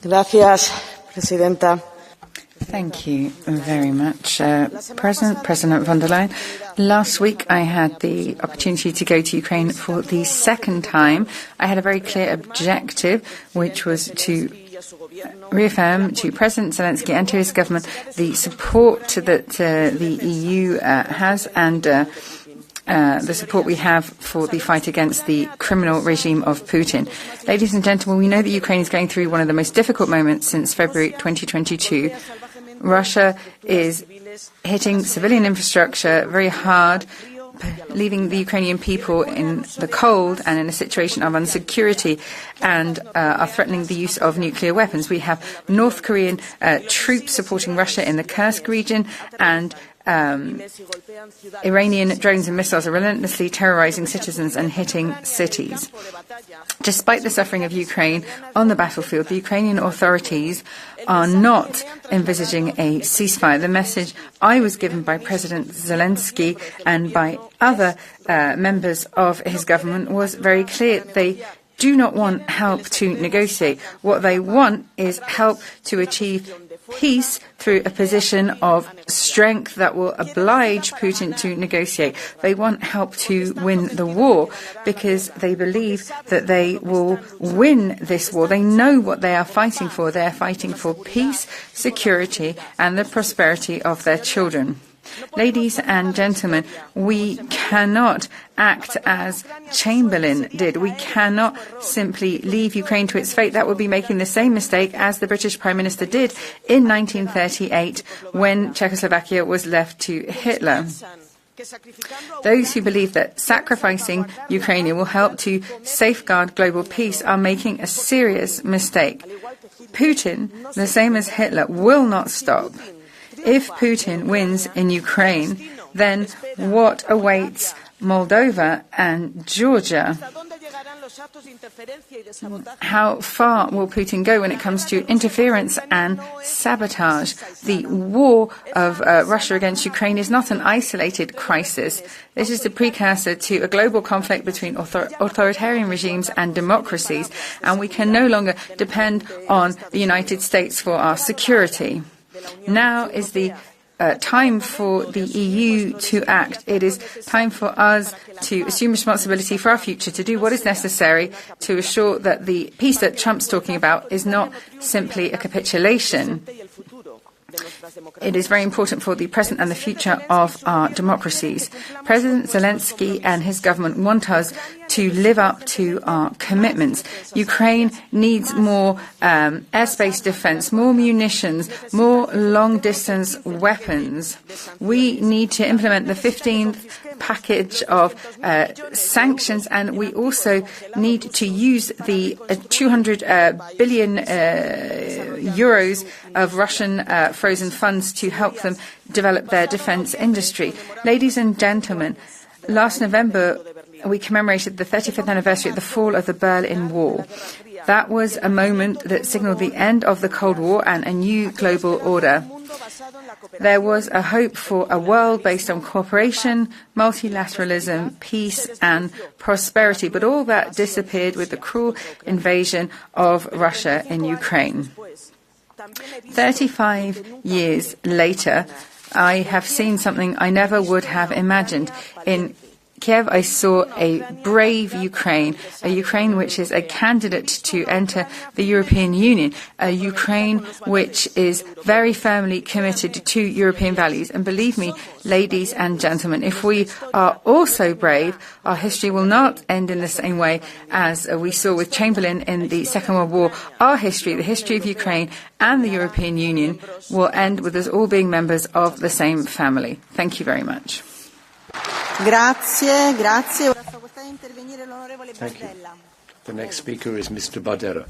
Gracias, Presidenta. Thank you very much, President von der Leyen. Last week I had the opportunity to go to Ukraine for the second time. I had a very clear objective, which was to reaffirm to President Zelensky and to his government the support that the EU has and the support we have for the fight against the criminal regime of Putin. Ladies and gentlemen, we know that Ukraine is going through one of the most difficult moments since February 2022. Russia is hitting civilian infrastructure very hard, leaving the Ukrainian people in the cold and in a situation of insecurity, and are threatening the use of nuclear weapons. We have North Korean troops supporting Russia in the Kursk region, and Iranian drones and missiles are relentlessly terrorizing citizens and hitting cities. Despite the suffering of Ukraine on the battlefield, the Ukrainian authorities are not envisaging a ceasefire. The message I was given by President Zelensky and by other members of his government was very clear. They do not want help to negotiate. What they want is help to achieve peace through a position of strength that will oblige Putin to negotiate. They want help to win the war because they believe that they will win this war. They know what they are fighting for. They are fighting for peace, security, and the prosperity of their children. Ladies and gentlemen, we cannot act as Chamberlain did. We cannot simply leave Ukraine to its fate. That would be making the same mistake as the British Prime Minister did in 1938 when Czechoslovakia was left to Hitler. Those who believe that sacrificing Ukraine will help to safeguard global peace are making a serious mistake. Putin, the same as Hitler, will not stop. If Putin wins in Ukraine, then what awaits Moldova and Georgia? How far will Putin go when it comes to interference and sabotage? The war of Russia against Ukraine is not an isolated crisis. This is the precursor to a global conflict between authoritarian regimes and democracies, and we can no longer depend on the United States for our security. Now is the time for the EU to act. It is time for us to assume responsibility for our future, to do what is necessary to assure that the peace that Trump's talking about is not simply a capitulation. It is very important for the present and the future of our democracies. President Zelensky and his government want us to live up to our commitments. Ukraine needs more airspace defense, more munitions, more long-distance weapons. We need to implement the 15th package of sanctions, and we also need to use the 200 billion euros of Russian frozen funds to help them develop their defense industry. Ladies and gentlemen, last November we commemorated the 35th anniversary of the fall of the Berlin Wall. That was a moment that signaled the end of the Cold War and a new global order. There was a hope for a world based on cooperation, multilateralism, peace and prosperity, but all that disappeared with the cruel invasion of Russia in Ukraine. 35 years later, I have seen something I never would have imagined. In Kiev, I saw a brave Ukraine, a Ukraine which is a candidate to enter the European Union, a Ukraine which is very firmly committed to European values. And believe me, ladies and gentlemen, if we are also brave, our history will not end in the same way as we saw with Chamberlain in the Second World War. Our history, the history of Ukraine and the European Union, will end with us all being members of the same family. Thank you very much. Grazie. Thank you. The next speaker is Mr. Bardella.